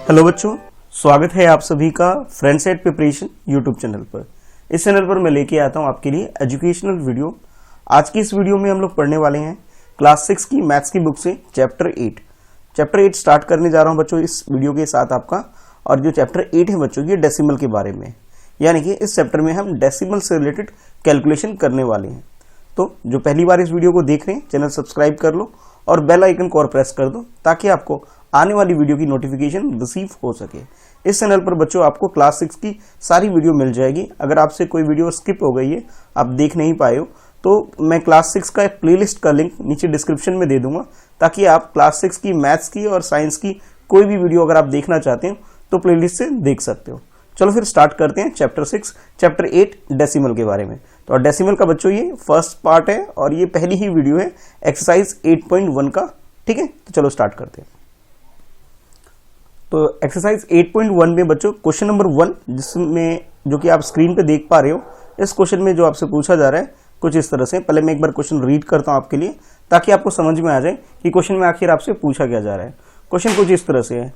Hello बच्चों, स्वागत है आप सभी का friends at preparation YouTube channel पर। इस चैनल पर मैं लेके आता हूं आपके लिए एजुकेशनल वीडियो। आज की इस वीडियो में हम लोग पढ़ने वाले हैं क्लास 6 की मैथ्स की बुक से चैप्टर 8 स्टार्ट करने जा रहा हूं बच्चों इस वीडियो के साथ आपका। और जो चैप्टर 8 है बच्चों, ये डेसिमल के बारे में, यानी कि इस चैप्टर में हम डेसिमल से रिलेटेड कैलकुलेशन करने वाले हैं। तो जो पहली बार इस वीडियो को देख रहे हैं, चैनल सब्सक्राइब कर लो और बेल आइकन को और प्रेस कर दो ताकि आपको आने वाली वीडियो की नोटिफिकेशन रिसीव हो सके। इस चैनल पर बच्चों आपको क्लास 6 की सारी वीडियो मिल जाएगी। अगर आपसे कोई वीडियो स्किप हो गई है, आप देख नहीं पाए हो, तो मैं क्लास 6 का एक प्लेलिस्ट का लिंक नीचे डिस्क्रिप्शन में दे दूंगा ताकि आप क्लास 6 की मैथ्स की और साइंस की कोई भी वीडियो अगर आप देखना चाहते हैं तो प्लेलिस्ट से देख सकते हो। चलो फिर स्टार्ट करते हैं चैप्टर 8 डेसिमल के बारे में। तो डेसिमल का बच्चों ये फर्स्ट पार्ट है और ये पहली ही वीडियो है एक्सरसाइज 8.1 का। ठीक है, तो चलो स्टार्ट करते हैं। तो एक्सरसाइज 8.1 में बच्चों क्वेश्चन नंबर 1, जिसमें जो कि आप स्क्रीन पे देख पा रहे हो, इस क्वेश्चन में जो आपसे पूछा जा रहा है कुछ इस तरह से। पहले मैं एक बार क्वेश्चन रीड करता हूं आपके लिए ताकि आपको समझ में आ जाए कि क्वेश्चन में आखिर आपसे पूछा क्या जा रहा है। क्वेश्चन कुछ इस तरह से है,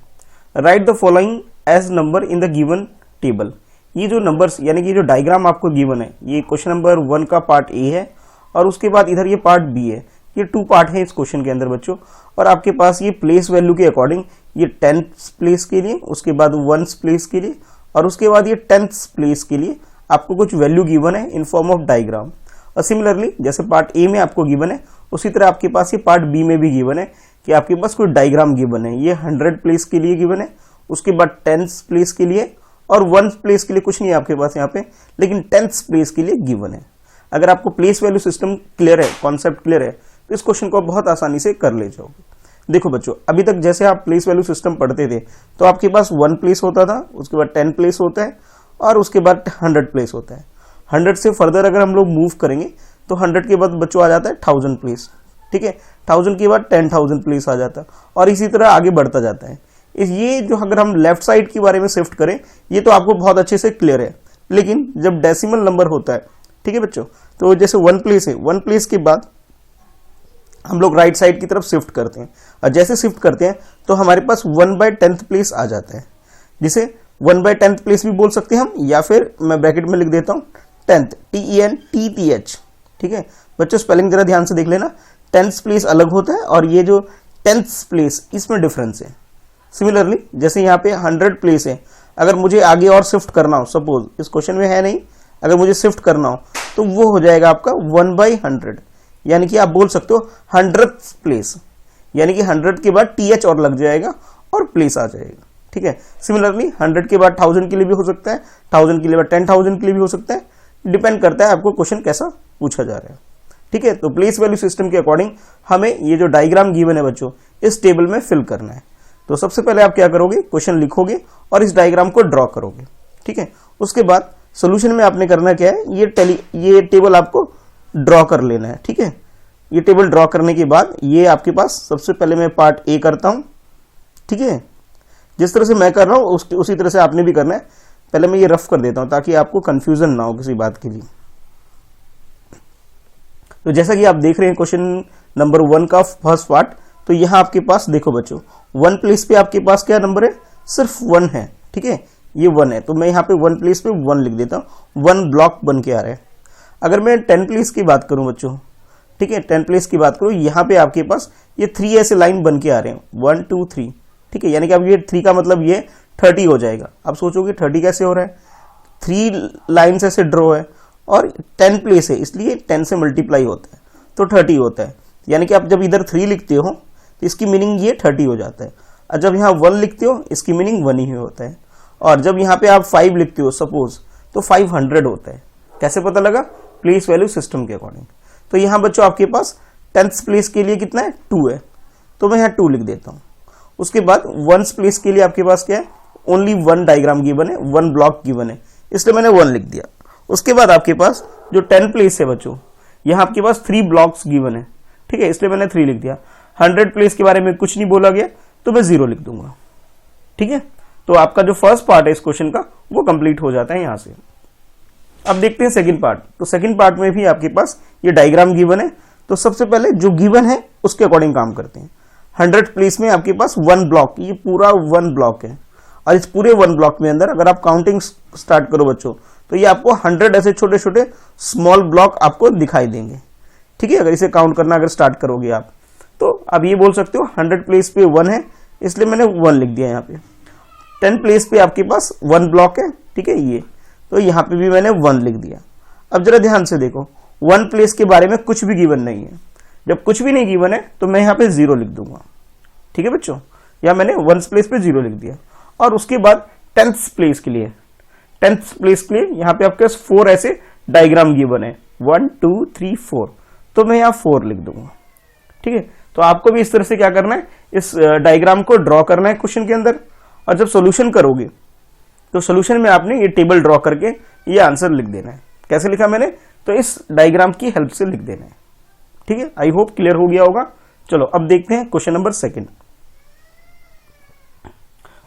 write the following as number in the given table. ये जो नंबर्स यानी कि जो डायग्राम आपको गिवन है, ये क्वेश्चन नंबर 1 का पार्ट ए है और उसके बाद इधर ये पार्ट बी है। ये 2 पार्ट है इस क्वेश्चन के अंदर बच्चों। और आपके पास ये प्लेस वैल्यू के अकॉर्डिंग ये 10th प्लेस के लिए, उसके बाद 1st प्लेस के लिए और उसके बाद ये 10th प्लेस के लिए आपको कुछ वैल्यू गिवन है इन फॉर्म ऑफ डायग्राम। और सिमिलरली जैसे पार्ट ए में आपको गिवन है, उसी तरह आपके पास ये पार्ट बी में भी गिवन है कि आपके पास कोई डायग्राम गिवन है। ये 100 प्लेस के लिए गिवन है, उसके बाद 10th प्लेस के लिए और 1st प्लेस के लिए कुछ नहीं है आपके पास यहाँ पे, लेकिन 10th प्लेस के लिए गिवन है। अगर आपको प्लेस वैल्यू सिस्टम क्लियर है, कॉन्सेप्ट क्लियर है, तो इस क्वेश्चन को बहुत आसानी से कर ले जाओगे। देखो बच्चों, अभी तक जैसे आप प्लेस वैल्यू सिस्टम पढ़ते थे तो आपके पास 1 प्लेस होता था, उसके बाद 10 प्लेस होता है और उसके बाद 100 प्लेस होता है। 100 से फर्दर अगर हम लोग मूव करेंगे तो 100 के बाद बच्चों आ जाता है 1000 प्लेस। ठीक है, 1000 के बाद 10,000 प्लेस आ जाता है और इसी तरह आगे बढ़ता जाता है। ये जो अगर हम लेफ्ट साइड के बारे में शिफ्ट करें, ये तो आपको बहुत अच्छे से क्लियर है। लेकिन जब डेसिमल नंबर होता है, ठीक है बच्चों, तो जैसे 1 प्लेस है, 1 प्लेस के बाद हम लोग राइट साइड की तरफ शिफ्ट करते हैं और जैसे शिफ्ट करते हैं तो हमारे पास 1/10th प्लेस आ जाता है, जिसे 1/10th प्लेस भी बोल सकते हैं हम, या फिर मैं ब्रैकेट में लिख देता हूँ 10th, TENTH। ठीक है बच्चों, स्पेलिंग जरा ध्यान से देख लेना। 10th प्लेस अलग होता है और ये जो 10th प्लेस, इसमें डिफरेंस है। सिमिलरली जैसे यहाँ पे 100 प्लेस है, अगर मुझे आगे और शिफ्ट करना हो, सपोज इस क्वेश्चन में है नहीं, अगर मुझे शिफ्ट करना हो तो वो हो जाएगा आपका 1/100, यानी कि आप बोल सकते हो 100th प्लेस, यानी कि 100 के बाद TH और लग जाएगा और प्लेस आ जाएगा। ठीक है, सिमिलरली 100 के बाद 1000 के लिए भी हो सकता है, 1000 के लिए बाद 10,000 के लिए भी हो सकता है। डिपेंड करता है आपको क्वेश्चन कैसा पूछा जा रहा है। ठीक है, तो प्लेस वैल्यू सिस्टम के अकॉर्डिंग हमें ये जो डायग्राम गिवन है बच्चों, इस टेबल में फिल करना है। तो सबसे पहले आप क्या करोगे, क्वेश्चन लिखोगे और इस डायग्राम को ड्रॉ करोगे। ठीक है, उसके बाद सोल्यूशन में आपने करना क्या है, ये टेबल आपको ड्रॉ कर लेना है। ठीक है, ये टेबल ड्रॉ करने के बाद ये आपके पास, सबसे पहले मैं पार्ट ए करता हूं। ठीक है, जिस तरह से मैं कर रहा हूं उसी तरह से आपने भी करना है। पहले मैं ये रफ कर देता हूं ताकि आपको कंफ्यूजन ना हो किसी बात के लिए। तो जैसा कि आप देख रहे हैं क्वेश्चन नंबर 1 का फर्स्ट पार्ट, तो यहां आपके पास देखो बच्चों, 1 प्लेस पे आपके पास क्या नंबर है, सिर्फ 1 है। ठीक है, ये 1 है, तो मैं यहाँ पे 1 प्लेस पे 1 लिख देता हूँ। 1 ब्लॉक बन के आ रहा है। अगर मैं 10 प्लेस की बात करूं बच्चों, ठीक है, 10 प्लेस की बात करूं, यहाँ पे आपके पास ये 3 ऐसे लाइन बन के आ रहे हैं, 1 2 3। ठीक है, यानी कि अब ये 3 का मतलब ये 30 हो जाएगा। अब सोचोगे 30 कैसे हो रहा है, 3 लाइन्स ऐसे ड्रॉ है और 10 प्लेस है, इसलिए 10 से मल्टीप्लाई होता है तो 30 होता है। यानी कि आप जब इधर 3 लिखते हो तो इसकी मीनिंग ये 30 हो जाता है, और जब यहाँ 1 लिखते हो इसकी मीनिंग 1 ही होता है, और जब यहाँ पे आप 5 लिखते हो सपोज, तो 500 होता है। कैसे पता लगा, प्लेस वैल्यू सिस्टम के अकॉर्डिंग। तो यहाँ बच्चों आपके पास 10th प्लेस के लिए कितना है, 2 है, तो मैं यहाँ 2 लिख देता हूँ। उसके बाद 1st प्लेस के लिए आपके पास क्या है, ओनली 1 डायग्राम गिवन है, 1 ब्लॉक गिवन है, इसलिए मैंने 1 लिख दिया। उसके बाद आपके पास जो 10 प्लेस है बच्चों, यहाँ आपके पास 3 ब्लॉक्स गिवन है। ठीक है, इसलिए मैंने 3 लिख दिया। 100 प्लेस के बारे में कुछ नहीं बोला गया तो मैं 0 लिख दूंगा। ठीक है, तो आपका जो फर्स्ट पार्ट है इस क्वेश्चन का वो कंप्लीट हो जाता है यहां से। अब देखते हैं सेकंड पार्ट। तो सेकंड पार्ट में भी आपके पास ये डायग्राम गिवन है, तो सबसे पहले जो गिवन है उसके अकॉर्डिंग काम करते हैं। 100 प्लेस में आपके पास 1 ब्लॉक, ये पूरा 1 ब्लॉक है, और इस पूरे 1 ब्लॉक में अंदर अगर आप काउंटिंग स्टार्ट करो बच्चों, तो ये आपको 100 ऐसे छोटे छोटे स्मॉल ब्लॉक आपको दिखाई देंगे। ठीक है, अगर इसे काउंट करना अगर स्टार्ट करोगे आप, तो आप ये बोल सकते हो 100 प्लेस पे 1 है, इसलिए मैंने 1 लिख दिया। यहाँ पे 10 प्लेस पे आपके पास 1 ब्लॉक है। ठीक है, ये तो यहाँ पे भी मैंने 1 लिख दिया। अब जरा ध्यान से देखो, 1 प्लेस के बारे में कुछ भी गिवन नहीं है। जब कुछ भी नहीं गिवन है तो मैं यहाँ पे 0 लिख दूंगा। ठीक है बच्चों, या मैंने 1 प्लेस पे 0 लिख दिया। और उसके बाद 10th प्लेस के लिए, 10th प्लेस के लिए यहाँ पे आपके पास 4 ऐसे डायग्राम गिवन है, 1 2 3 4, तो मैं यहाँ 4 लिख दूंगा। ठीक है, तो आपको भी इस तरह से क्या करना है, इस डायग्राम को ड्रॉ करना है क्वेश्चन के अंदर। और जब सोल्यूशन करोगे तो सोल्यूशन में आपने ये टेबल ड्रॉ करके ये आंसर लिख देना है। कैसे लिखा मैंने, तो इस डायग्राम की हेल्प से लिख देना है। ठीक है, आई होप क्लियर हो गया होगा। चलो अब देखते हैं क्वेश्चन नंबर 2।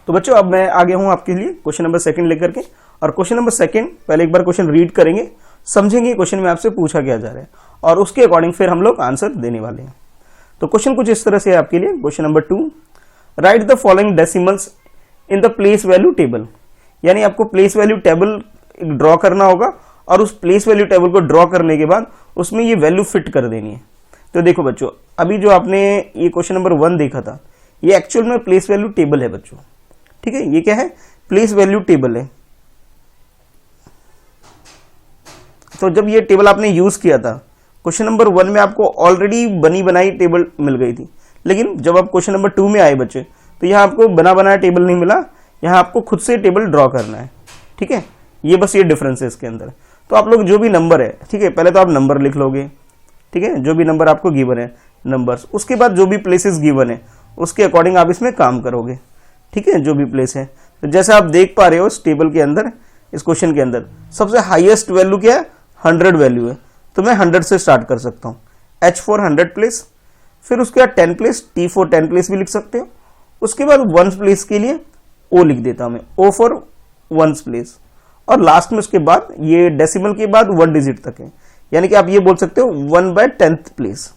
तो बच्चों अब मैं आ गया हूं आपके लिए क्वेश्चन नंबर 2 लेकर के। और क्वेश्चन नंबर 2 पहले एक बार क्वेश्चन रीड करेंगे, समझेंगे क्वेश्चन में आपसे पूछा क्या जा रहा है, और उसके अकॉर्डिंग फिर हम लोग आंसर देने वाले हैं। तो क्वेश्चन कुछ इस तरह से है आपके लिए। Question number 2, right the following decimals in the place value table. यानी आपको प्लेस वैल्यू टेबल ड्रॉ करना होगा, और उस प्लेस वैल्यू टेबल को ड्रॉ करने के बाद उसमें ये वैल्यू फिट कर देनी है। तो देखो बच्चों, अभी जो आपने ये क्वेश्चन नंबर 1 देखा था, ये एक्चुअल में प्लेस वैल्यू टेबल है बच्चों। ठीक है, ये क्या है, प्लेस वैल्यू टेबल है। तो जब ये टेबल आपने यूज किया था, क्वेश्चन नंबर 1 में आपको ऑलरेडी बनी बनाई टेबल मिल गई थी, लेकिन जब आप क्वेश्चन नंबर 2 में आए बच्चे, तो यहाँ आपको बना बनाया टेबल नहीं मिला, यहाँ आपको खुद से टेबल ड्रॉ करना है। ठीक है, ये बस ये डिफरेंस है इसके अंदर। तो आप लोग जो भी नंबर है, ठीक है, पहले तो आप नंबर लिख लोगे। ठीक है, जो भी नंबर आपको गिवन है नंबर्स, उसके बाद जो भी प्लेसेस गिवन है उसके अकॉर्डिंग आप इसमें काम करोगे। ठीक है, जो भी प्लेस है, तो जैसे आप देख पा रहे हो इस टेबल के अंदर, इस क्वेश्चन के अंदर सबसे हाईएस्ट वैल्यू क्या है, 100 वैल्यू है। तो मैं 100 से स्टार्ट कर सकता हूँ, H फॉर 100 प्लेस, फिर उसके बाद 10 प्लेस, T फॉर 10 प्लेस भी लिख सकते हो। उसके बाद 1 प्लेस के लिए O लिख देता हूं मैं, O फॉर 1 प्लेस, और लास्ट में उसके बाद ये डेसिमल के बाद 1 डिजिट तक है, यानी कि आप ये बोल सकते हो 1/10th प्लेस।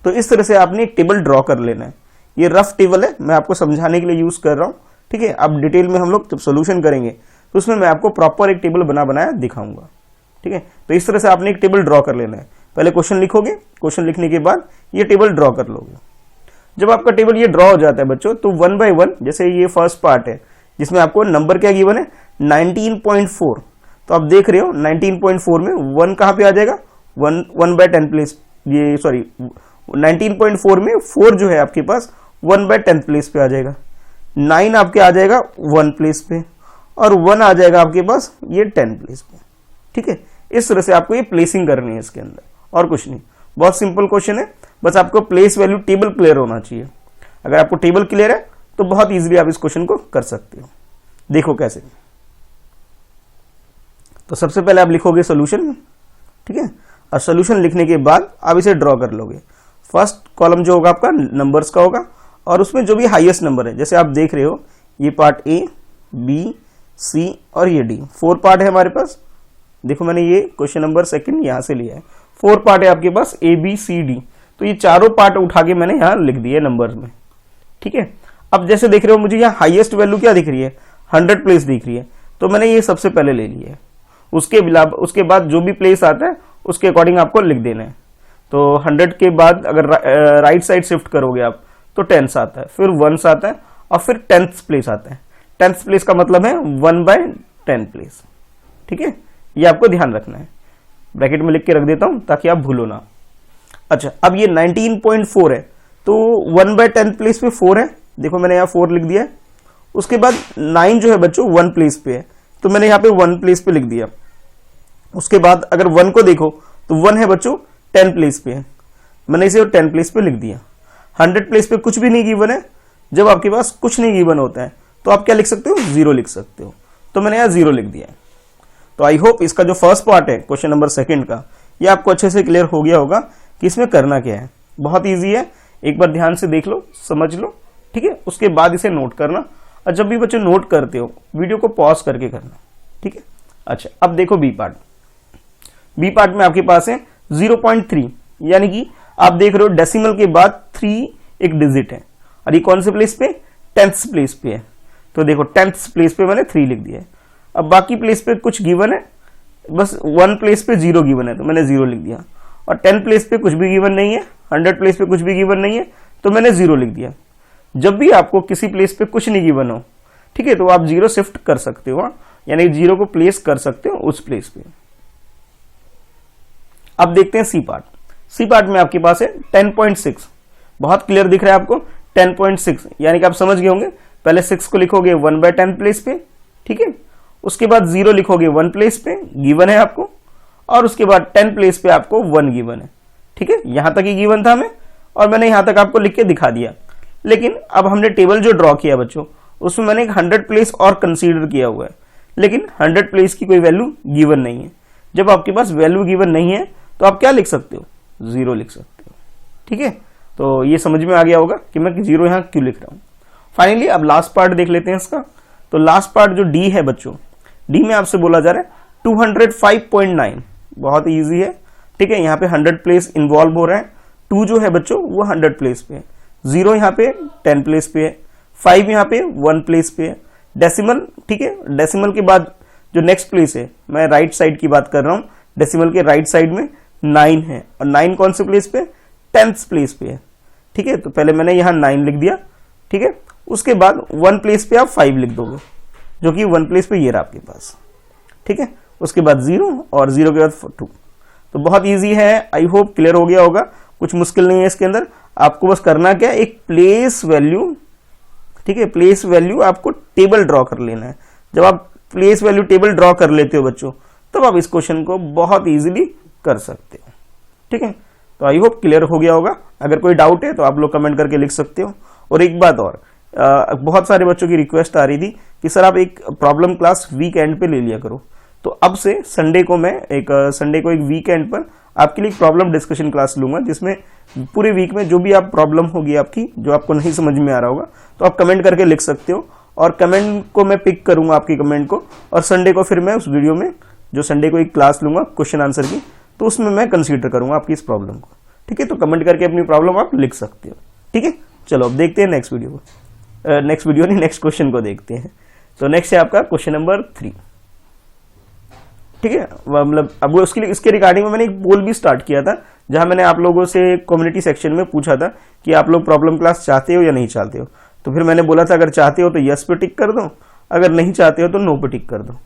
तो इस तरह से आपने एक टेबल ड्रॉ कर लेना है। ये रफ टेबल है, मैं आपको समझाने के लिए यूज कर रहा हूं। ठीक है, अब डिटेल में हम लोग जब सोल्यूशन करेंगे तो उसमें मैं आपको प्रॉपर एक टेबल बनाया दिखाऊंगा। ठीक है, तो इस तरह से आपने एक टेबल ड्रॉ कर लेना है। पहले क्वेश्चन लिखोगे, क्वेश्चन लिखने के बाद ये टेबल ड्रॉ कर लोगे। जब आपका टेबल ये ड्रॉ हो जाता है बच्चों, तो 1 by 1, जैसे ये फर्स्ट पार्ट है जिसमें आपको नंबर क्या गिवन है, 19.4। तो आप देख रहे हो 19.4 में 1 कहां पे आ जाएगा, 1/10 प्लेस, ये सॉरी 19.4 में 4 जो है आपके पास 1/10 प्लेस पे आ जाएगा। 9 आपके आ जाएगा 1 प्लेस पे, और 1 आ जाएगा आपके पास ये 10 प्लेस पे। ठीक है, इस तरह से आपको ये प्लेसिंग करनी है इसके अंदर, और कुछ नहीं। बहुत सिंपल क्वेश्चन है, बस आपको प्लेस वैल्यू टेबल क्लियर होना चाहिए। अगर आपको टेबल क्लियर है तो बहुत इजीली आप इस क्वेश्चन को कर सकते हो। देखो कैसे। तो सबसे पहले आप लिखोगे सोल्यूशन। ठीक है, और सोल्यूशन लिखने के बाद आप इसे ड्रॉ कर लोगे। फर्स्ट कॉलम जो होगा आपका नंबर्स का होगा, और उसमें जो भी हाईएस्ट नंबर है, जैसे आप देख रहे हो ये पार्ट A, B, C और ये D, 4 पार्ट है हमारे पास। देखो मैंने ये क्वेश्चन नंबर 2 यहां से लिया है, 4 पार्ट है आपके पास A, B, C, D। तो ये चारों पार्ट उठा के मैंने यहाँ लिख दिए नंबर्स में। ठीक है, अब जैसे देख रहे हो मुझे यहाँ हाईएस्ट वैल्यू क्या दिख रही है, 100 प्लेस दिख रही है, तो मैंने ये सबसे पहले ले लिया है। उसके बाद जो भी प्लेस आता है उसके अकॉर्डिंग आपको लिख देना है। तो 100 के बाद अगर राइट साइड शिफ्ट करोगे आप तो 10 आता है, फिर 1 आता है, और फिर 10th प्लेस आता है। 10th प्लेस का मतलब है 1/10 प्लेस। ठीक है, ये आपको ध्यान रखना है। ब्रैकेट में लिख के रख देता हूं ताकि आप भूलो ना। अच्छा, अब ये 19.4 है, तो 1/10 प्लेस पे 4 है। देखो मैंने यहाँ 4 लिख दिया है। उसके बाद 9 जो है बच्चों 1 प्लेस पे है, तो मैंने यहाँ पे 1 प्लेस पे लिख दिया। उसके बाद अगर 1 को देखो तो 1 है बच्चों 10 प्लेस पे है, मैंने इसे 10 प्लेस पे लिख दिया। 100 प्लेस पे कुछ भी नहीं गिवन है। जब आपके पास कुछ नहीं गिवन होता है तो आप क्या लिख सकते हो, 0 लिख सकते हो। तो मैंने यहाँ 0 लिख दिया। तो आई होप इसका जो फर्स्ट पार्ट है क्वेश्चन नंबर 2 का, ये आपको अच्छे से क्लियर हो गया होगा कि इसमें करना क्या है। बहुत ईजी है, एक बार ध्यान से देख लो, समझ लो। ठीक है, उसके बाद इसे नोट करना, और जब भी बच्चे नोट करते हो वीडियो को पॉज करके करना। ठीक है, अच्छा अब देखो बी पार्ट। बी पार्ट में आपके पास है 0.3, यानी कि आप देख रहे हो डेसिमल के बाद 3 एक डिजिट है, और ये कौन से प्लेस पे, 10th प्लेस पे है। तो देखो 10th प्लेस पे मैंने 3 लिख दिया है। अब बाकी प्लेस पे कुछ गिवन है, बस 1 प्लेस पे 0 गिवन है तो मैंने 0 लिख दिया, और 10 प्लेस पे कुछ भी गिवन नहीं है, 100 प्लेस पे कुछ भी गिवन नहीं है तो मैंने 0 लिख दिया। जब भी आपको किसी प्लेस पे कुछ नहीं गिवन हो, ठीक है, तो आप 0 शिफ्ट कर सकते हो, यानी 0 को प्लेस कर सकते हो उस प्लेस पे। अब देखते हैं सी पार्ट। सी पार्ट में आपके पास है 10.6, बहुत क्लियर दिख रहा है आपको 10.6, यानी कि आप समझ गए होंगे। पहले 6 को लिखोगे 1/10 प्लेस पे, ठीक है, उसके बाद 0 लिखोगे 1 प्लेस पे, गिवन है आपको, और उसके बाद 10 प्लेस पे आपको 1 गिवन है, ठीक है। यहां तक ही गिवन था हमें, और मैंने यहां तक आपको लिख के दिखा दिया। लेकिन अब हमने टेबल जो ड्रॉ किया बच्चों, उसमें मैंने एक 100 प्लेस और कंसीडर किया हुआ है, लेकिन 100 प्लेस की कोई वैल्यू गिवन नहीं है। जब आपके पास वैल्यू गिवन नहीं है तो आप क्या लिख सकते हो, 0 लिख सकते हो, ठीक है। तो ये समझ में आ गया होगा कि मैं 0 यहां क्यों लिख रहा हूं। फाइनली अब लास्ट पार्ट देख लेते हैं इसका। तो लास्ट पार्ट जो डी है बच्चों, डी में आपसे बोला जा रहा है 205.9, बहुत इजी है, ठीक है। यहाँ पे 100 प्लेस इन्वॉल्व हो रहा है। 2 जो है बच्चों वो 100 प्लेस पे है, 0 यहाँ पे 10 प्लेस पे है, 5 यहाँ पे 1 प्लेस पे है, डेसिमल, ठीक है। डेसिमल के बाद जो नेक्स्ट प्लेस है, मैं राइट साइड की बात कर रहा हूँ, डेसिमल के राइट साइड में 9 है, और 9 कौन से प्लेस पे, 10th प्लेस पे है, ठीक है। तो पहले मैंने यहाँ 9 लिख दिया, ठीक है। उसके बाद 1 प्लेस पे आप 5 लिख दोगे, जो कि 1 प्लेस पे ये रहा आपके पास, ठीक है। उसके बाद 0, और 0 के बाद 2। तो बहुत इजी है, आई होप क्लियर हो गया होगा, कुछ मुश्किल नहीं है इसके अंदर। आपको बस करना क्या है, एक प्लेस वैल्यू, ठीक है, प्लेस वैल्यू आपको टेबल ड्रॉ कर लेना है। जब आप प्लेस वैल्यू टेबल ड्रॉ कर लेते हो बच्चों, तब आप इस क्वेश्चन को बहुत इजीली कर सकते हो, ठीक है। तो आई होप क्लियर हो गया होगा। अगर कोई डाउट है तो आप लोग कमेंट करके लिख सकते हो। और एक बात और, बहुत सारे बच्चों की रिक्वेस्ट आ रही थी कि सर आप एक प्रॉब्लम क्लास वीकेंड पे ले लिया करो। तो अब से संडे को मैं एक वीकेंड पर आपके लिए प्रॉब्लम डिस्कशन क्लास लूंगा, जिसमें पूरे वीक में जो भी आप प्रॉब्लम होगी आपकी, जो आपको नहीं समझ में आ रहा होगा, तो आप कमेंट करके लिख सकते हो, और कमेंट को मैं पिक करूंगा आपकी कमेंट को, और संडे को फिर मैं उस वीडियो में जो संडे को एक क्लास लूंगा क्वेश्चन आंसर की, तो उसमें मैं कंसीडर करूंगा आपकी इस प्रॉब्लम को, ठीक है। तो कमेंट करके अपनी प्रॉब्लम आप लिख सकते हो, ठीक है। चलो अब देखते हैं नेक्स्ट वीडियो नेक्स्ट क्वेश्चन को देखते हैं। तो नेक्स्ट है आपका क्वेश्चन नंबर 3, ठीक है। मतलब अब उसके लिए इसके रिगार्डिंग में मैंने एक पोल भी स्टार्ट किया था, जहां मैंने आप लोगों से कम्युनिटी सेक्शन में पूछा था कि आप लोग प्रॉब्लम क्लास चाहते हो या नहीं चाहते हो। तो फिर मैंने बोला था अगर चाहते हो तो यस पे टिक कर दो, अगर नहीं चाहते हो तो नो पे टिक कर दो।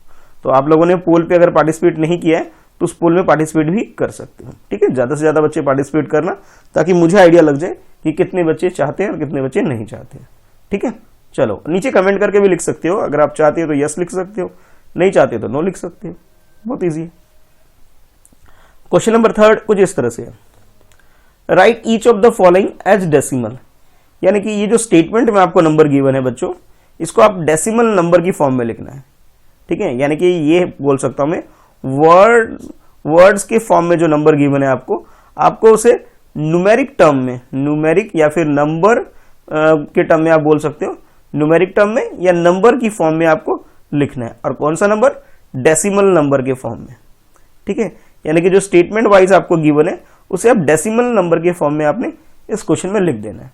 तो आप लोगों ने पोल पे अगर पार्टिसिपेट नहीं किया है तो उस पोल में पार्टिसिपेट भी कर सकते हो, ठीक है। ज्यादा से ज्यादा बच्चे पार्टिसिपेट करना, ताकि मुझे आइडिया लग जाए कि कितने बच्चे चाहते हैं और कितने बच्चे नहीं चाहते हैं, ठीक है। चलो नीचे कमेंट करके भी लिख सकते हो, अगर आप चाहते हो तो यस लिख सकते हो, नहीं चाहते तो नो लिख सकते हो, बहुत इजी है। क्वेश्चन नंबर 3 कुछ इस तरह से है, write each of the following as decimal, यानी कि ये जो स्टेटमेंट में आपको नंबर गिवन है बच्चों, इसको आप डेसिमल नंबर की फॉर्म में लिखना है, ठीक है। यानी कि ये बोल सकता हूं मैं, वर्ड्स के फॉर्म में जो नंबर गिवन है आपको उसे न्यूमेरिक टर्म में, न्यूमेरिक या फिर नंबर के टर्म में आप बोल सकते हो, न्यूमेरिक टर्म में या नंबर की फॉर्म में आपको लिखना है। और कौन सा नंबर, डेसिमल नंबर के फॉर्म में, ठीक है। यानी कि जो स्टेटमेंट वाइज आपको गिवन है उसे आप डेसिमल नंबर के फॉर्म में आपने इस क्वेश्चन में लिख देना है,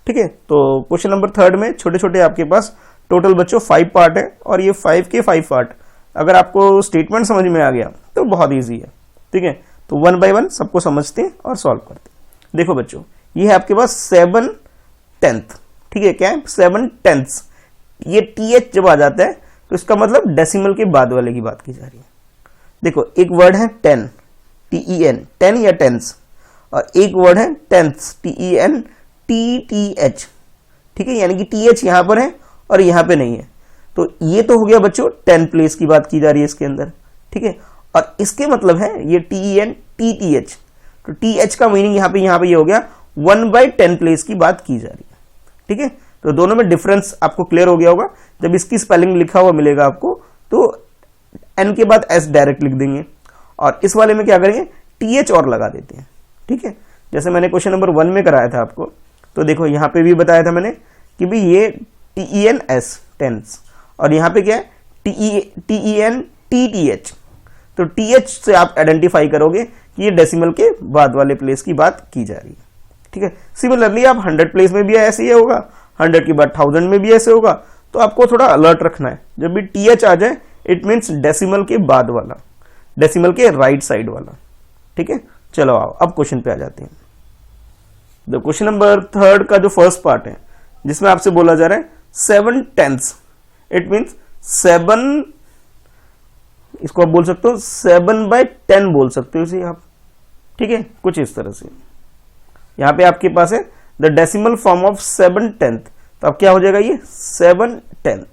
ठीक है। तो क्वेश्चन नंबर 3 में छोटे छोटे आपके पास टोटल बच्चों 5 पार्ट है, और ये 5 के 5 पार्ट, अगर आपको स्टेटमेंट समझ में आ गया तो बहुत ईजी है, ठीक है। तो 1 बाय 1 सबको समझते हैं और सॉल्व करते हैं। देखो बच्चों, ये है आपके पास 7/10, ठीक है। क्या है, 7/10, ये TH जब आ जाता है तो इसका मतलब डेसिमल के बाद वाले की बात की जा रही है। देखो एक वर्ड है 10, TEN, 10 या टेंस, और एक वर्ड है टेंस, TEN TTH, ठीक है। यानी कि TH यहां पर है और यहां पे नहीं है। तो ये तो हो गया बच्चों 10 प्लेस की बात की जा रही है इसके अंदर, ठीक है। और इसके मतलब है ये TEN TTH, तो TH का मीनिंग यहां पे ये हो गया 1/10 प्लेस की बात की जा रही है, ठीक है। तो दोनों में डिफरेंस आपको क्लियर हो गया होगा। जब इसकी स्पेलिंग लिखा हुआ मिलेगा आपको तो N के बाद S डायरेक्ट लिख देंगे, और इस वाले में क्या करेंगे, TH और लगा देते हैं, ठीक है। जैसे मैंने क्वेश्चन नंबर 1 में कराया था आपको, तो देखो यहां पे भी बताया था मैंने कि भाई ये TENS टेंस, और यहां पे क्या है TEN TTH, तो TH से आप आइडेंटिफाई करोगे कि ये डेसिमल के बाद वाले प्लेस की बात की जा रही है, ठीक है। सिमिलरली आप 100 प्लेस में भी ऐसे ही होगा, 100 के बाद 1000 में भी ऐसे होगा, तो आपको थोड़ा अलर्ट रखना है। जब भी टीएच आ जाए इट मीन्स डेसिमल के बाद वाला, डेसिमल के राइट साइड वाला। ठीक है, चलो आओ अब क्वेश्चन पे आ जाते हैं। द क्वेश्चन नंबर 3 का जो फर्स्ट पार्ट है जिसमें आपसे बोला जा रहा है 7/10, इट मीन्स 7, इसको आप बोल सकते हो 7/10 बोल सकते हो इसे आप। ठीक है, कुछ इस तरह से यहां पे आपके पास है द डेसिमल फॉर्म ऑफ 7/10, तो अब क्या हो जाएगा ये 7/10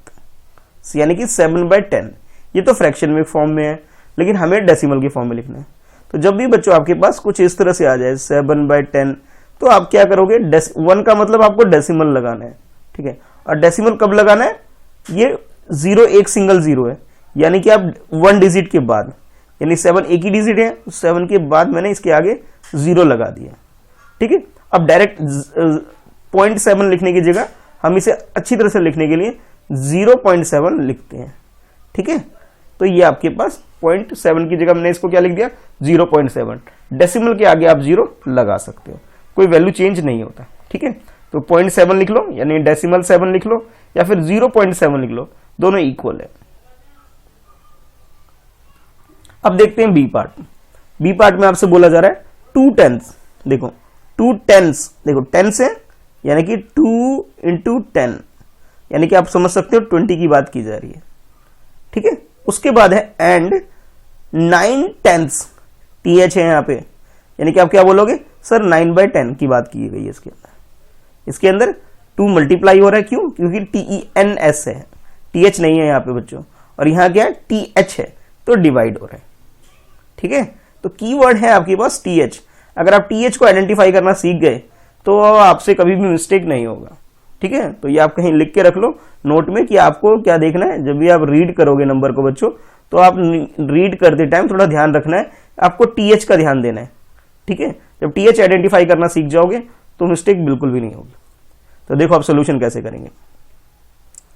यानी कि 7/10। ये तो फ्रैक्शन में फॉर्म में है लेकिन हमें डेसिमल के फॉर्म में लिखना है। तो जब भी बच्चों आपके पास कुछ इस तरह से आ जाए 7/10, तो आप क्या करोगे, 1 का मतलब आपको डेसिमल लगाना है। ठीक है, और डेसिमल कब लगाना है, ये 0 एक सिंगल 0 है, यानी कि आप 1 डिजिट के बाद, यानी 7 एक ही डिजिट है, 7 के बाद मैंने इसके आगे 0 लगा दिया। ठीक है, अब डायरेक्ट 0.7 लिखने की जगह हम इसे अच्छी तरह से लिखने के लिए 0.7 लिखते हैं। ठीक है, तो ये आपके पास 0.7 की जगह मैंने इसको क्या लिख दिया 0.7। डेसिमल के आगे आप 0 लगा सकते हो, कोई वैल्यू चेंज नहीं होता। ठीक है, तो 0.7 लिख लो यानी डेसिमल 7 लिख लो या फिर 0.7 लिख लो, दोनों इक्वल है। अब देखते हैं बी पार्ट। बी पार्ट में आपसे बोला जा रहा है 2/10। देखो 2/10, देखो 10 है यानी कि 2 × 10, यानी कि आप समझ सकते हो 20 की बात की जा रही है। ठीक है, उसके बाद है एंड 9/10, टीएच है यहाँ पे, यानी कि आप क्या बोलोगे सर 9/10 की बात की गई है इसके अंदर 2 मल्टीप्लाई हो रहा है, क्यों, क्योंकि TENS है, TH नहीं है यहाँ पे बच्चों, और यहाँ क्या है TH है, तो डिवाइड हो रहा है। ठीक है, तो कीवर्ड है आपके पास TH। अगर आप TH को आइडेंटिफाई करना सीख गए तो आपसे कभी भी मिस्टेक नहीं होगा। ठीक है, तो ये आप कहीं लिख के रख लो नोट में कि आपको क्या देखना है। जब भी आप रीड करोगे नंबर को बच्चों, तो आप रीड करते टाइम थोड़ा ध्यान रखना है, आपको TH का ध्यान देना है। ठीक है, जब TH आइडेंटिफाई करना सीख जाओगे तो मिस्टेक बिल्कुल भी नहीं होगी। तो देखो आप सोल्यूशन कैसे करेंगे।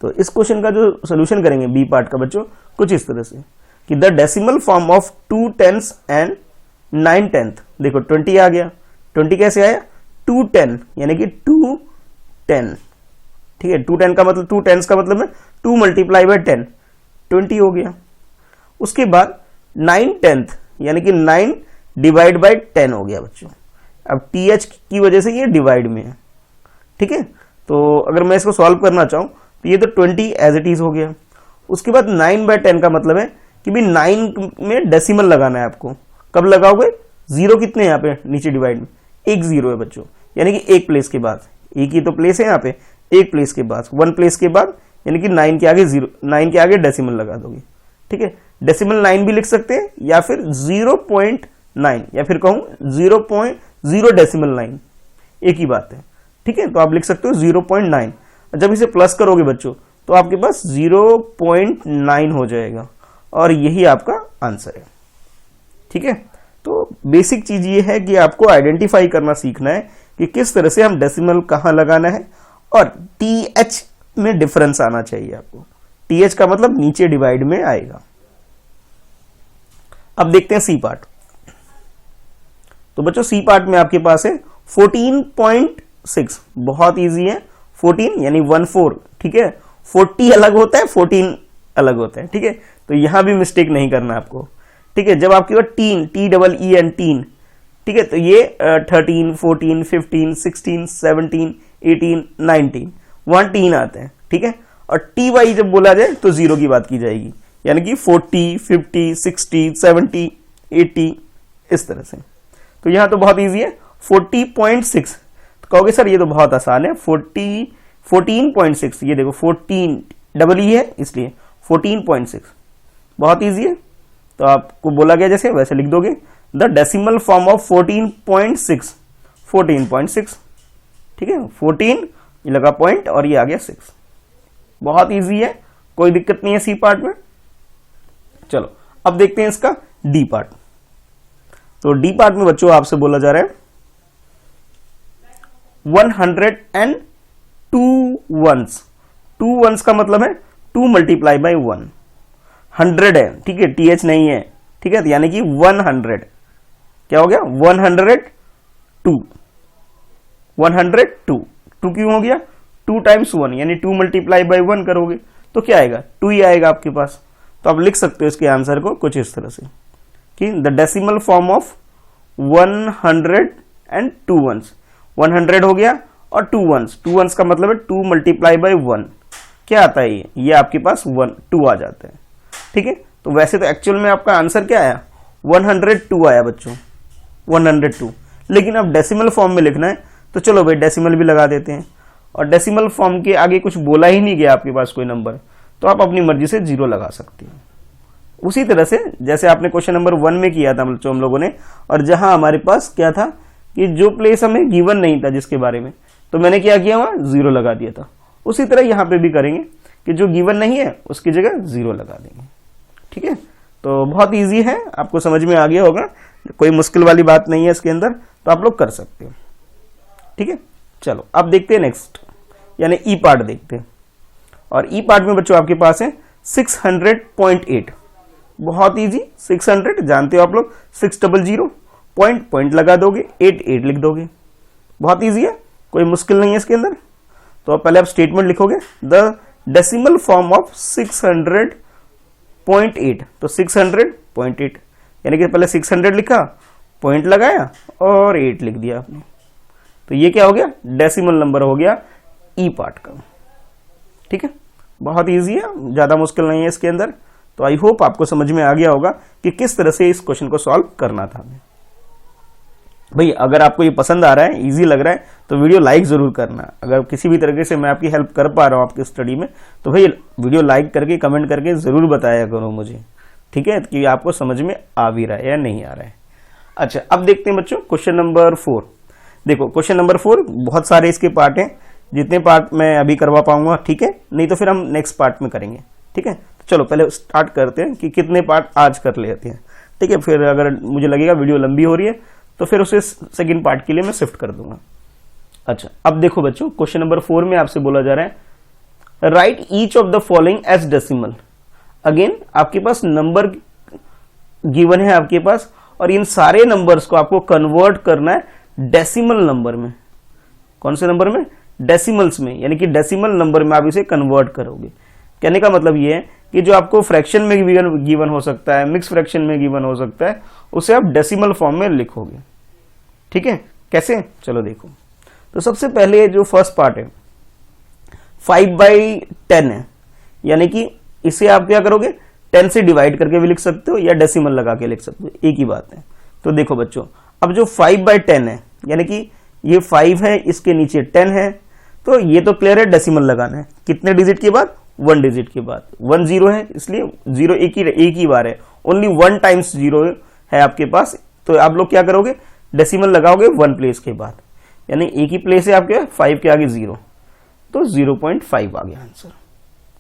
तो इस क्वेश्चन का जो सोल्यूशन करेंगे बी पार्ट का बच्चों कुछ इस तरह से कि the decimal form of 2/10 and 9/10। देखो 20 आ गया, 20 कैसे आया 2/10 यानी कि 2/10। ठीक है, 2/10 का मतलब 2/10 का मतलब है 2 × 10, 20 हो गया। उसके बाद 9/10 यानी कि 9 / 10 हो गया बच्चों। अब TH की वजह से ये डिवाइड में है। ठीक है, तो अगर मैं इसको सॉल्व करना चाहूं तो ये तो 20 एज इट इज हो गया। उसके बाद 9/10 का मतलब है कि भी 9 में डेसिमल लगाना है आपको। कब लगाओगे, 0 कितने यहाँ पे नीचे डिवाइड में, एक 0 है बच्चों, यानी कि एक प्लेस के बाद, एक ही तो प्लेस है यहाँ पे, एक प्लेस के बाद 1 प्लेस के बाद, यानी कि 9 के आगे 0, 9 के आगे डेसिमल लगा दोगे। ठीक है, डेसिमल 9 भी लिख सकते हैं या फिर 0.9 या फिर कहूं 0.0 डेसिमल 9, एक ही बात है। ठीक है, तो आप लिख सकते हो 0.9। जब इसे प्लस करोगे बच्चों तो आपके पास 0.9 हो जाएगा और यही आपका आंसर है। ठीक है, तो बेसिक चीज ये है कि आपको आइडेंटिफाई करना सीखना है कि किस तरह से हम डेसिमल कहां लगाना है, और TH में डिफरेंस आना चाहिए आपको। TH का मतलब नीचे डिवाइड में आएगा। अब देखते हैं सी पार्ट। तो बच्चों सी पार्ट में आपके पास है 14.6, बहुत इजी है। 14 यानी 14। ठीक है, 40 अलग होता है, 14 अलग होता है। ठीक है, तो यहां भी मिस्टेक नहीं करना आपको। ठीक है, जब आपके पास TEEN टीन, ठीक है, तो ये 13, 14, 15, 16, 17, 18, 19 वहां टीन आते हैं। ठीक है, और TY जब बोला जाए तो 0 की बात की जाएगी, यानी कि 40, 50, 60, 70, 80 इस तरह से। तो यहां तो बहुत इजी है 40.6। तो कहोगे सर ये तो बहुत आसान है, 14.6, ये देखो 14 डबल ई है इसलिए 14.6 बहुत इजी है। तो आपको बोला गया जैसे वैसे लिख दोगे द डेसिमल फॉर्म ऑफ 14.6, 14.6। ठीक है, 14 ये लगा पॉइंट और ये आ गया 6। बहुत इजी है, कोई दिक्कत नहीं है सी पार्ट में। चलो अब देखते हैं इसका डी पार्ट। तो डी पार्ट में बच्चों आपसे बोला जा रहा है 102 वंस। 2 वंस का मतलब है 2 × 1। 100 है, ठीक है, TH नहीं है। ठीक है, यानी कि 100 क्या हो गया 102। 102 2 क्यों हो गया, 2 टाइम्स 1 यानी 2 मल्टीप्लाई बाई 1 करोगे तो क्या आएगा, 2 ही आएगा आपके पास। तो आप लिख सकते हो इसके आंसर को कुछ इस तरह से कि the decimal form of 100 and 2 ones, 100 हो गया और 2 वंस, 2 वंस का मतलब है 2 मल्टीप्लाई बाई 1, क्या आता है ये आपके पास 2 आ जाता है। ठीक है, तो वैसे तो एक्चुअल में आपका आंसर क्या आया, 102 आया बच्चों, 102। लेकिन अब डेसिमल फॉर्म में लिखना है तो चलो भाई डेसिमल भी लगा देते हैं, और डेसिमल फॉर्म के आगे कुछ बोला ही नहीं गया आपके पास कोई नंबर, तो आप अपनी मर्जी से 0 लगा सकते हो। उसी तरह से जैसे आपने क्वेश्चन नंबर 1 में किया था हम लोगों ने, और जहां हमारे पास क्या था कि जो प्लेस हमें गिवन नहीं था जिसके बारे में, तो मैंने क्या किया, वहां 0 लगा दिया था। उसी तरह यहां पे भी करेंगे कि जो गिवन नहीं है उसकी जगह 0 लगा देंगे। ठीक है, तो बहुत इजी है, आपको समझ में आ गया होगा, कोई मुश्किल वाली बात नहीं है इसके अंदर, तो आप लोग कर सकते हो। ठीक है, चलो अब देखते हैं नेक्स्ट, यानी ई पार्ट देखते हैं। और ई पार्ट में बच्चों आपके पास है 600.8, बहुत इजी, 600 जानते हो आप लोग, 600 पॉइंट लगा दोगे, 8 लिख दोगे, बहुत इजी है, कोई मुश्किल नहीं है इसके अंदर। तो पहले आप स्टेटमेंट लिखोगे, द डेसिमल फॉर्म ऑफ 600.8, तो 600.8 यानी कि पहले 600 लिखा, पॉइंट लगाया और 8 लिख दिया आपने, तो ये क्या हो गया, डेसिमल नंबर हो गया ई पार्ट का। ठीक है, बहुत इजी है, ज्यादा मुश्किल नहीं है इसके अंदर। तो आई होप आपको समझ में आ गया होगा कि किस तरह से इस क्वेश्चन को सॉल्व करना था। भाई अगर आपको ये पसंद आ रहा है, इजी लग रहा है, तो वीडियो लाइक जरूर करना। अगर किसी भी तरीके से मैं आपकी हेल्प कर पा रहा हूँ आपकी स्टडी में, तो भाई वीडियो लाइक करके कमेंट करके जरूर बताया करो मुझे। ठीक है, कि आपको समझ में आ भी रहा है या नहीं आ रहा है। अच्छा, अब देखते हैं बच्चों क्वेश्चन नंबर 4। देखो क्वेश्चन नंबर 4 बहुत सारे इसके पार्ट हैं, जितने पार्ट मैं अभी करवा पाऊंगा, ठीक है, नहीं तो फिर हम नेक्स्ट पार्ट में करेंगे। ठीक है, तो चलो पहले स्टार्ट करते हैं कि कितने पार्ट आज कर लेते हैं। ठीक है, फिर अगर मुझे लगेगा वीडियो लंबी हो रही है तो फिर उसे सेकंड पार्ट के लिए मैं शिफ्ट कर दूंगा। अच्छा, अब देखो बच्चों क्वेश्चन नंबर 4 में आपसे बोला जा रहा है, write each of the following as decimal. Again आपके पास नंबर गिवन है आपके पास, और इन सारे नंबर्स को आपको कन्वर्ट करना है डेसिमल नंबर में। कौन से नंबर में, डेसिमल्स में, यानी कि डेसिमल नंबर में आप इसे कन्वर्ट करोगे। कहने का मतलब ये है कि जो आपको फ्रैक्शन में गिवन हो सकता है, मिक्स फ्रैक्शन में गिवन हो सकता है, उसे आप डेसिमल फॉर्म में लिखोगे। ठीक है, कैसे, चलो देखो। तो सबसे पहले जो फर्स्ट पार्ट है 5/10 है, यानी कि इसे आप क्या करोगे, 10 से डिवाइड करके भी लिख सकते हो या डेसिमल लगा के लिख सकते हो, एक ही बात है। तो देखो बच्चों, अब जो 5/10 है, यानी कि ये 5 है, इसके नीचे 10 है, तो ये तो क्लियर है डेसिमल लगाना है। कितने डिजिट के बाद, 1 डिजिट के बाद। 1 0 है, इसलिए 0 एक ही बार है, ओनली 1 टाइम्स 0 है आपके पास। तो आप लोग क्या करोगे, डेसिमल लगाओगे 1 प्लेस के बाद, यानी एक ही प्लेस है आपके 5 के आगे 0, तो 0.5 आ गया आंसर।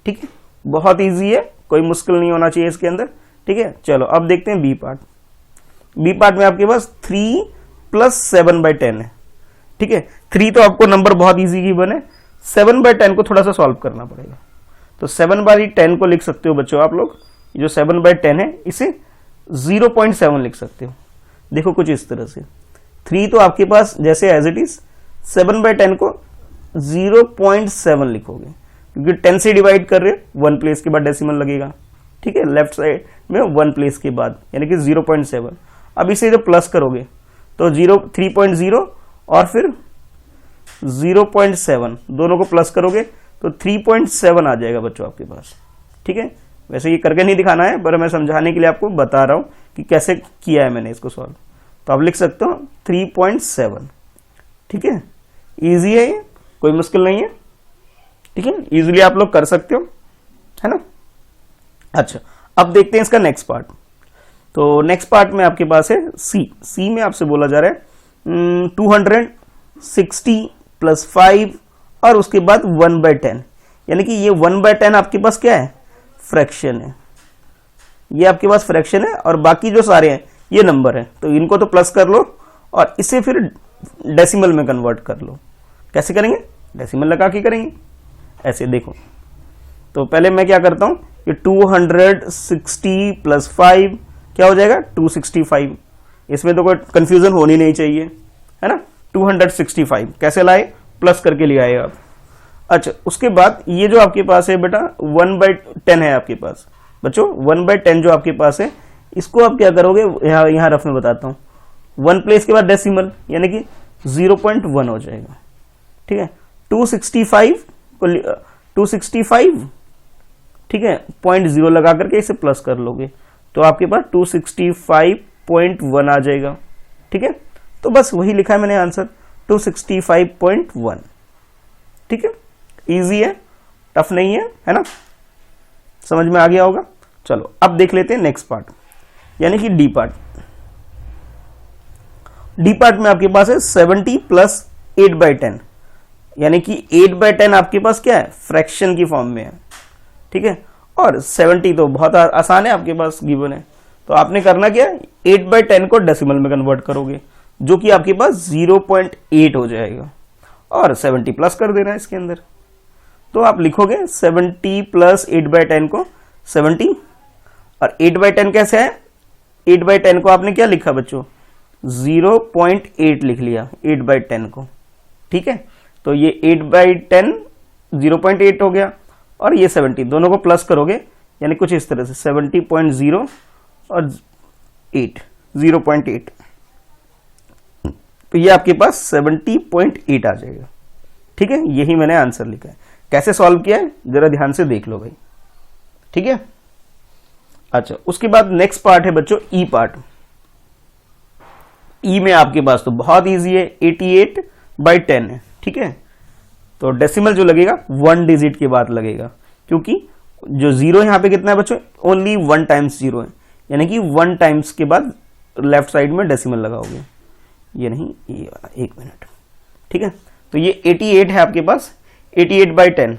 ठीक है, बहुत इजी है, कोई मुश्किल नहीं होना चाहिए इसके अंदर। ठीक है, चलो अब देखते हैं बी पार्ट। बी पार्ट में आपके पास 3 + 7/10 है। ठीक है, 3 तो आपको नंबर बहुत इजी की बने, 7/10 को थोड़ा सा सॉल्व करना पड़ेगा। तो 7/10 को लिख सकते हो बच्चों आप लोग, जो 7/10 है इसे 0.7 लिख सकते हो। देखो कुछ इस तरह से, 3 तो आपके पास जैसे एज इट इज, 7/10 को 0.7 लिखोगे, क्योंकि 10 से डिवाइड कर रहे हो, 1 प्लेस के बाद डेसिमल लगेगा। ठीक है, लेफ्ट साइड में 1 प्लेस के बाद, यानी कि 0.7। अब इसे जब प्लस करोगे तो 3.0 और फिर 0.7, दोनों को प्लस करोगे तो 3.7 आ जाएगा बच्चों आपके पास। ठीक है, वैसे ये करके नहीं दिखाना है, पर मैं समझाने के लिए आपको बता रहा हूं कि कैसे किया है मैंने इसको सॉल्व। तो आप लिख सकते हो 3.7। ठीक है, इजी है ये, कोई मुश्किल नहीं है। ठीक है, इजीली आप लोग कर सकते हो, है ना। अच्छा, अब देखते हैं इसका नेक्स्ट पार्ट। तो नेक्स्ट पार्ट में आपके पास है सी में आपसे बोला जा रहा है 260 + 5 और उसके बाद 1/10, यानी कि ये 1/10 आपके पास क्या है, फ्रैक्शन है। ये आपके पास फ्रैक्शन है और बाकी जो सारे हैं ये नंबर है, तो इनको तो प्लस कर लो और इसे फिर डेसिमल में कन्वर्ट कर लो। कैसे करेंगे, डेसिमल लगा के करेंगे। ऐसे देखो, तो पहले मैं क्या करता हूं कि 260 + 5 क्या हो जाएगा, 265। इसमें तो कोई कंफ्यूजन होनी नहीं चाहिए, है ना। 265 कैसे लाए, प्लस करके ले आए आप। अच्छा, उसके बाद ये जो आपके पास है बेटा 1/10 है आपके पास बच्चों, 1/10 जो आपके पास है, इसको आप क्या करोगे, यहाँ रफ में बताता हूँ, 1 प्लेस के बाद डेसिमल यानी कि 0.1 हो जाएगा। ठीक है, 265 को 265 ठीक है 0.0 लगा करके इसे प्लस कर लोगे तो आपके पास 265.1 आ जाएगा। ठीक है, तो बस वही लिखा है मैंने आंसर 265.1। ठीक है, इजी है, टफ नहीं है, है ना, समझ में आ गया होगा। चलो अब देख लेते हैं नेक्स्ट पार्ट, यानी कि डी पार्ट। डी पार्ट में आपके पास है 70 प्लस 8/10, यानी कि 8/10 आपके पास क्या है, फ्रैक्शन की फॉर्म में है। ठीक है, और 70 तो बहुत आसान है, आपके पास गिवन है, तो आपने करना क्या है, 8/10 को डेसिमल में कन्वर्ट करोगे जो कि आपके पास 0.8 हो जाएगा, और 70 प्लस कर देना है इसके अंदर। तो आप लिखोगे 70 प्लस 8/10 को 70, और 8/10 कैसे है, 8/10 को आपने क्या लिखा बच्चों, 0.8 लिख लिया 8/10 को। ठीक है, तो ये 8/10 0.8 हो गया, और ये 70 दोनों को प्लस करोगे यानी कुछ इस तरह से 70.0 और 8 0.8, तो ये आपके पास 70.8 आ जाएगा। ठीक है, यही मैंने आंसर लिखा है। कैसे सॉल्व किया है जरा ध्यान से देख लो भाई। ठीक है, अच्छा, उसके बाद नेक्स्ट पार्ट है बच्चों ई पार्ट। ई में आपके पास तो बहुत इजी है, 88/10 है। ठीक है, तो डेसिमल जो लगेगा 1 डिजिट के बाद लगेगा, क्योंकि जो जीरो यहाँ पे कितना है बच्चों, ओनली 1 टाइम्स 0 है, यानी कि 1 टाइम्स के बाद लेफ्ट साइड में डेसिमल लगाओगे, ये नहीं ये वाला, 1 मिनट। ठीक है, तो ये 88 है आपके पास, 88/10।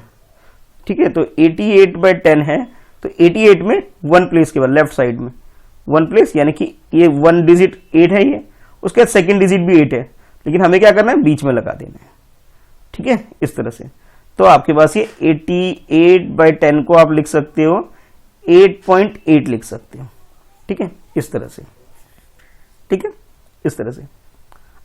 ठीक है, तो 88/10 है, तो 88 में 1 प्लेस के बाद लेफ्ट साइड में 1 प्लेस, यानी कि ये 1 डिजिट 8 है, ये उसके बाद सेकेंड डिजिट भी 8 है, लेकिन हमें क्या करना है, बीच में लगा देना है। ठीक है, इस तरह से, तो आपके पास ये 88/10 को आप लिख सकते हो 8.8 लिख सकते हो। ठीक है, इस तरह से। ठीक है, इस तरह से।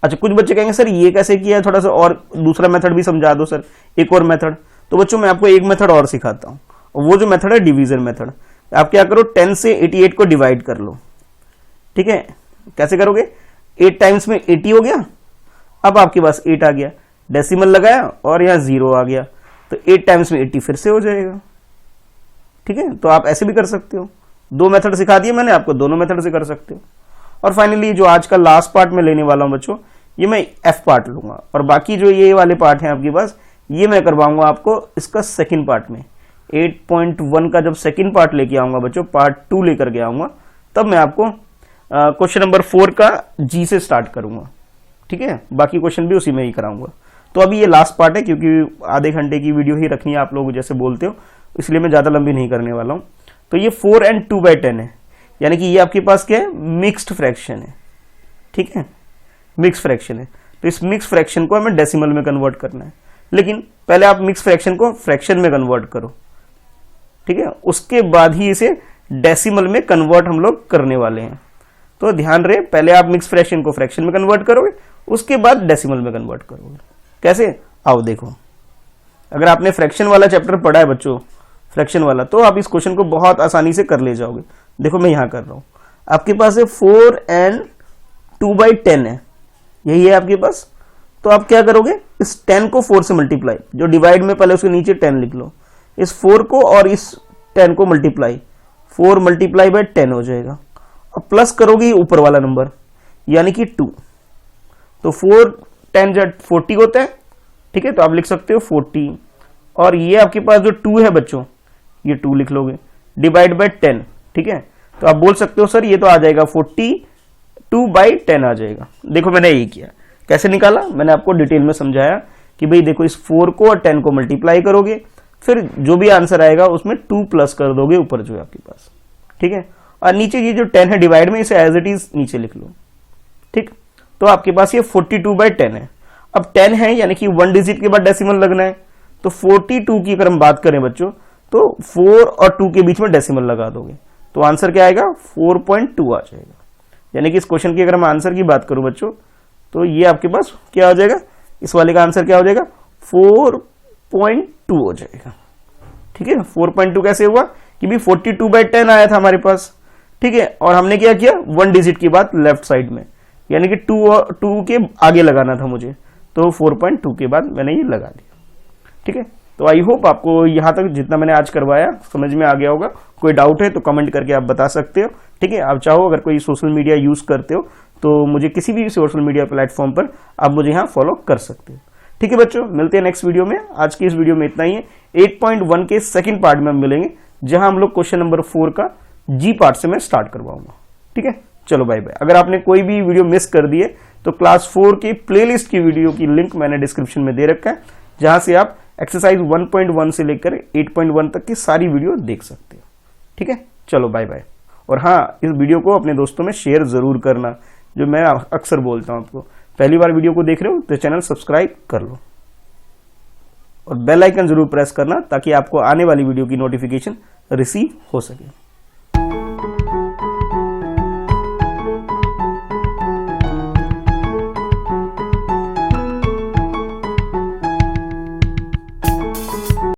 अच्छा, कुछ बच्चे कहेंगे सर ये कैसे किया है, थोड़ा सा और दूसरा मेथड भी समझा दो सर, एक और मेथड। तो बच्चों मैं आपको एक मेथड और सिखाता हूं, और वो जो मेथड है डिवीजन मेथड। आप क्या करो, 10 से 88 को डिवाइड कर लो। ठीक है, कैसे करोगे, 8 टाइम्स में 80 हो गया, अब आपके पास 8 आ गया, डेसिमल लगाया और यहाँ 0 आ गया, तो 8 टाइम्स में 80 फिर से हो जाएगा। ठीक है, तो आप ऐसे भी कर सकते हो, 2 मेथड सिखा दिए मैंने आपको, दोनों मेथड से कर सकते हो। और फाइनली जो आज का लास्ट पार्ट में लेने वाला हूं बच्चों, ये मैं एफ पार्ट लूंगा, और बाकी जो ये वाले पार्ट हैं आपके पास, ये मैं करवाऊंगा आपको इसका सेकंड पार्ट में। 8.1 का जब सेकंड पार्ट लेके आऊंगा बच्चों, पार्ट 2 लेकर के आऊंगा, तब मैं आपको क्वेश्चन नंबर 4 का जी से स्टार्ट करूंगा। ठीक है, बाकी क्वेश्चन भी उसी में ही कराऊंगा। तो अभी ये लास्ट पार्ट है, क्योंकि आधे घंटे की वीडियो ही रखनी है आप लोग जैसे बोलते हो, इसलिए मैं ज्यादा लंबी नहीं करने वाला हूं। तो ये 4 and 2/10 है, यानी कि ये आपके पास क्या है, मिक्स्ड फ्रैक्शन है। ठीक है, मिक्स फ्रैक्शन है, तो इस मिक्स फ्रैक्शन को हमें डेसिमल में कन्वर्ट करना है, लेकिन पहले आप मिक्स फ्रैक्शन को फ्रैक्शन में कन्वर्ट करो। ठीक है, उसके बाद ही इसे डेसिमल में कन्वर्ट हम लोग करने वाले हैं। तो ध्यान रहे, पहले आप मिक्स फ्रैक्शन को फ्रैक्शन में कन्वर्ट करोगे, उसके बाद डेसिमल में कन्वर्ट करोगे। कैसे, आओ देखो। अगर आपने फ्रैक्शन वाला चैप्टर पढ़ा है बच्चों, फ्रैक्शन वाला, तो आप इस क्वेश्चन को बहुत आसानी से कर ले जाओगे। देखो मैं यहां कर रहा हूं, आपके पास है 4 and 2/10 है, यही है आपके पास। तो आप क्या करोगे, इस 10 को 4 से मल्टीप्लाई, जो डिवाइड में पहले उसके नीचे 10 लिख लो, इस 4 को और इस 10 को मल्टीप्लाई, 4 × 10 हो जाएगा, और प्लस करोगे ऊपर वाला नंबर यानी कि 2, तो 4 10 जब 40 होता है। ठीक है, तो आप लिख सकते हो 40, और ये आपके पास जो 2 है बच्चों, ये 2 लिख लोगे, डिवाइड बाय 10। ठीक है, तो आप बोल सकते हो सर ये तो आ जाएगा 42/10 आ जाएगा। देखो मैंने यही किया, कैसे निकाला मैंने आपको डिटेल में समझाया कि भाई देखो इस 4 को और 10 को मल्टीप्लाई करोगे, फिर जो भी आंसर आएगा उसमें 2 प्लस कर दोगे ऊपर जो है आपके पास। ठीक है, और नीचे ये जो 10 है डिवाइड में, इसे एज इट इज नीचे लिख लो। ठीक, तो आपके पास ये 42/10 है। अब 10 है यानी कि 1 डिजिट के बाद डेसिमल लगना है, तो 42 की अगर हम बात करें बच्चों, तो 4 और 2 के बीच में डेसिमल लगा दोगे, तो आंसर क्या आएगा, 4.2 आ जाएगा। यानी कि इस क्वेश्चन की अगर हम आंसर की बात करूं बच्चों, तो ये आपके पास क्या हो जाएगा, इस वाले का आंसर क्या हो जाएगा, 4.2 हो जाएगा। ठीक है, 4.2 कैसे हुआ कि भी 42/10 आया था हमारे पास। ठीक है, और हमने क्या किया, 1 डिजिट की बात लेफ्ट साइड में, यानी कि 2 के आगे लगाना था मुझे, तो 4.2 के बाद मैंने ये लगा दिया। ठीक है, तो आई होप आपको यहाँ तक जितना मैंने आज करवाया समझ में आ गया होगा। कोई डाउट है तो कमेंट करके आप बता सकते हो। ठीक है, आप चाहो अगर कोई सोशल मीडिया यूज करते हो तो मुझे किसी भी सोशल मीडिया प्लेटफॉर्म पर आप मुझे यहाँ फॉलो कर सकते हो। ठीक है बच्चों, मिलते हैं नेक्स्ट वीडियो में। आज की इस वीडियो में इतना ही है। 8.1 के सेकंड पार्ट में हम मिलेंगे, जहां हम लोग क्वेश्चन नंबर 4 का जी पार्ट से मैं स्टार्ट करवाऊंगा। ठीक है, चलो बाय बाय। अगर आपने कोई भी वीडियो मिस कर दी है तो क्लास 4 की प्लेलिस्ट की वीडियो की लिंक मैंने डिस्क्रिप्शन में दे रखा है, जहां से आप एक्सरसाइज 1.1 से लेकर 8.1 तक की सारी वीडियो देख सकते हो। ठीक है, चलो बाय बाय। और हाँ, इस वीडियो को अपने दोस्तों में शेयर जरूर करना, जो मैं अक्सर बोलता हूं आपको। पहली बार वीडियो को देख रहे हो तो चैनल सब्सक्राइब कर लो और बेल आइकन जरूर प्रेस करना, ताकि आपको आने वाली वीडियो की नोटिफिकेशन रिसीव हो सके।